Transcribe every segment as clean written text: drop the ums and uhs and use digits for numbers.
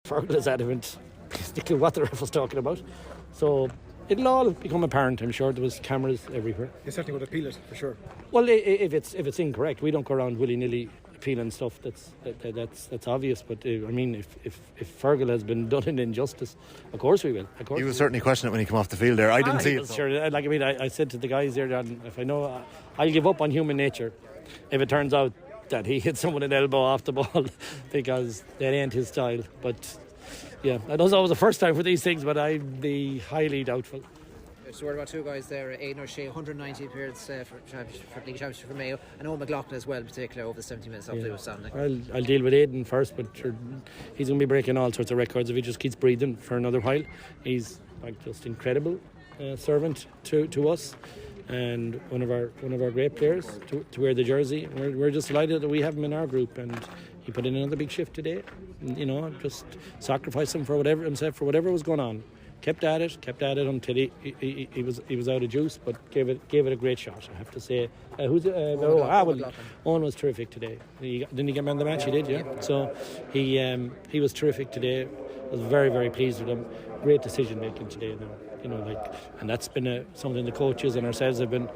Fergal is adamant, basically what the ref was talking about. So it'll all become apparent, I'm sure. There was cameras everywhere. You certainly would appeal it, for sure. Well, if it's incorrect, we don't go around willy-nilly appealing stuff that's obvious. But I mean, if Fergal has been done an injustice, of course we will. Of course he was certainly questioning it when he came off the field there. I didn't see it. Sure, like I mean, I said to the guys there, if I know, I'll give up on human nature if it turns out that he hit someone an elbow off the ball because that ain't his style. But yeah, that was always the first time for these things, but I'd be highly doubtful. Just a word about two guys there, Aidan O'Shea, 190 appearances for League Championship for Mayo, and Owen McLaughlin as well, in particular, over the 70 minutes up Lewis Standing. I'll deal with Aidan first, but sure, he's going to be breaking all sorts of records if he just keeps breathing for another while. He's like just incredible servant to us, and one of our great players to wear the jersey. We're just delighted that we have him in our group, and he put in another big shift today. You know, just sacrificed him for whatever was going on. Kept at it until he was out of juice, but gave it a great shot, I have to say. Owen was terrific today. Didn't he get man of the match? He did, yeah. So he was terrific today. I was very, very pleased with him. Great decision making today now. You know, and that's been something the coaches and ourselves have been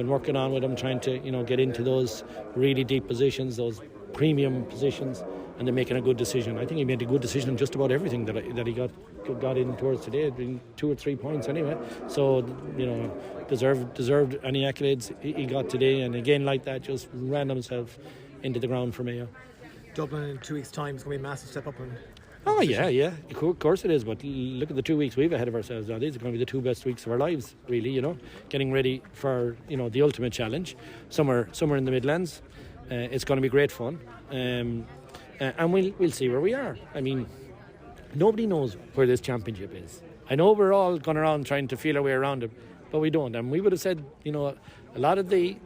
working on with him, trying to get into those really deep positions, those premium positions, and they're making a good decision. I think he made a good decision on just about everything that he got in towards today, 2 or 3 points anyway. So deserved any accolades he got today, and again like that just ran himself into the ground for Mayo. Dublin in 2 weeks' time is going to be a massive step up. Oh yeah, of course it is. But look at the 2 weeks we've ahead of ourselves now. These are going to be the 2 best weeks of our lives, really. Getting ready for the ultimate challenge, somewhere in the Midlands. It's going to be great fun, and we'll see where we are. I mean, nobody knows where this championship is. I know we're all going around trying to feel our way around it, but we don't. And we would have said, a lot of the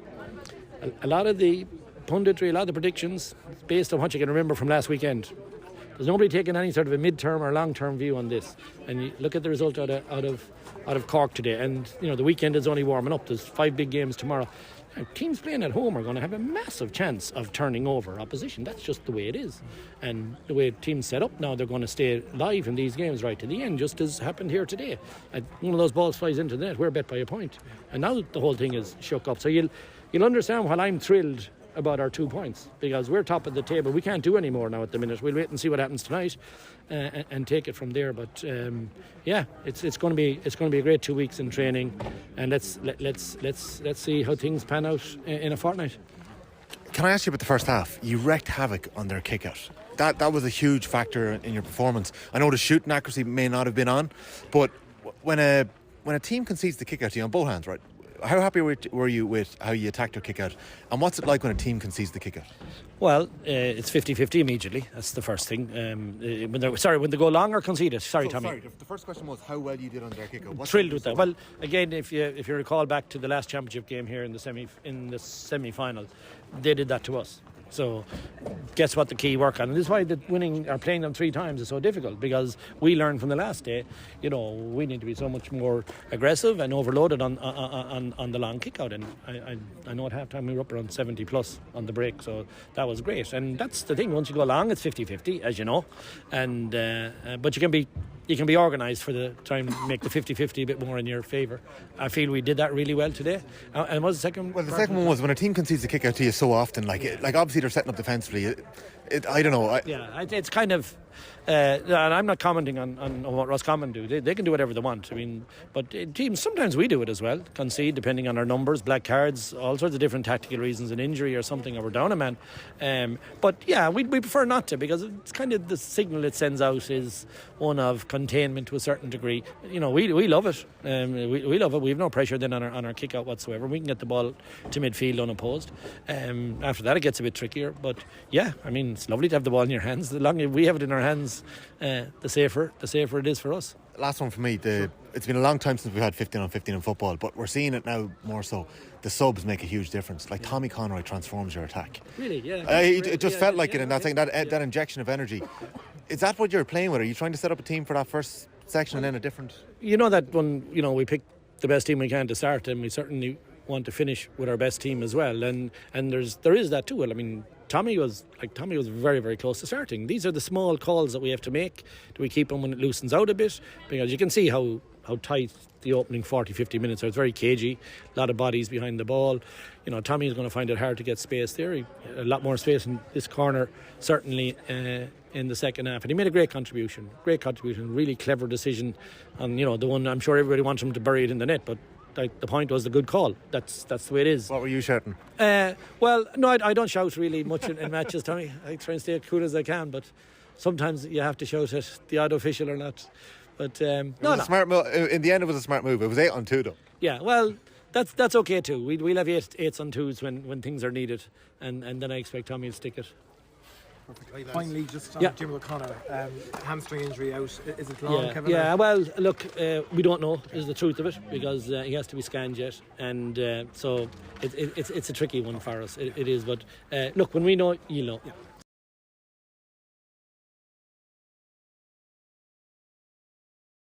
punditry, a lot of the predictions, based on what you can remember from last weekend. There's nobody taking any sort of a mid-term or long-term view on this. And you look at the result out of Cork today, and the weekend is only warming up. There's 5 big games tomorrow. And teams playing at home are going to have a massive chance of turning over opposition. That's just the way it is. And the way teams set up now, they're going to stay live in these games right to the end, just as happened here today. One of those balls flies into the net, we're bet by a point. And now the whole thing is shook up. So you'll understand why I'm thrilled about our 2 points, because we're top of the table. We can't do any more now at the minute. We'll wait and see what happens tonight and take it from there. But it's going to be a great 2 weeks in training, and let's see how things pan out in a fortnight. Can I ask you about the first half? You wreaked havoc on their kick out. That was a huge factor in your performance. I know the shooting accuracy may not have been on, but when a team concedes the kick out to you on both hands, right? How happy were you with how you attacked your kick out, and what's it like when a team concedes the kick out? Well, it's 50-50 immediately. That's the first thing. When they go long or concede it. Sorry, Tommy. Sorry, the first question was how well you did on their kick out. Thrilled with that. Well, again, if you recall back to the last championship game here in the semi-final, they did that to us. So guess what the key work on, and this is why the winning or playing them 3 times is so difficult, because we learned from the last day, we need to be so much more aggressive and overloaded on the long kick out. And I know at half time we were up around 70 plus on the break, so that was great. And that's the thing, once you go long it's 50-50, as you know, and but you can be organised for the time to make the 50-50 a bit more in your favour. I feel we did that really well today. And what was the second? Well, the second one was when a team concedes a kick out to you so often, like obviously they're setting up defensively. I don't know. It's kind of. And I'm not commenting on what Roscommon do. They can do whatever they want. I mean, but teams, sometimes we do it as well. Concede, depending on our numbers, black cards, all sorts of different tactical reasons, an injury or something, or we're down a man. But yeah, we prefer not to, because it's kind of the signal it sends out is one of containment to a certain degree. We love it. We love it. We have no pressure then on our kick out whatsoever. We can get the ball to midfield unopposed. After that, it gets a bit trickier. But yeah, I mean, it's lovely to have the ball in your hands. The longer we have it in our hands, the safer it is for us. Last one for me. It's been a long time since we've had 15 on 15 in football, but we're seeing it now more so. The subs make a huge difference. Like Tommy Conroy transforms your attack. Really, yeah. It just felt like it in that thing, that injection of energy. Is that what you're playing with? Are you trying to set up a team for that first section and then a different? You know that when we pick the best team we can to start, and we certainly want to finish with our best team as well, and there is that too. Well, I mean, Tommy was very, very close to starting. These are the small calls that we have to make. Do we keep him when it loosens out a bit? Because you can see how tight the opening 40-50 minutes are. It's very cagey, a lot of bodies behind the ball. You know, Tommy is going to find it hard to get space there. A lot more space in this corner, certainly in the second half. And he made a great contribution, really clever decision on, you know, the one I'm sure everybody wants him to bury it in the net, but the point was the good call. That's the way it is. What were you shouting? Well, no, I don't shout really much in matches, Tommy. I try and stay as cool as I can, but sometimes you have to shout at the odd official or not. But Smart move. In the end, it was a smart move. It was 8-on-2 though. Yeah, well, that's okay too. We'll have 8s-on-2s when things are needed, and then I expect Tommy to stick it. Perfect. Finally, just on Jim O'Connor, hamstring injury out. Is it long, Kevin? Yeah, well, look, we don't know is the truth of it, because he has to be scanned yet, and so it's a tricky one for us. It is, but look, when we know, you'll know. Yeah.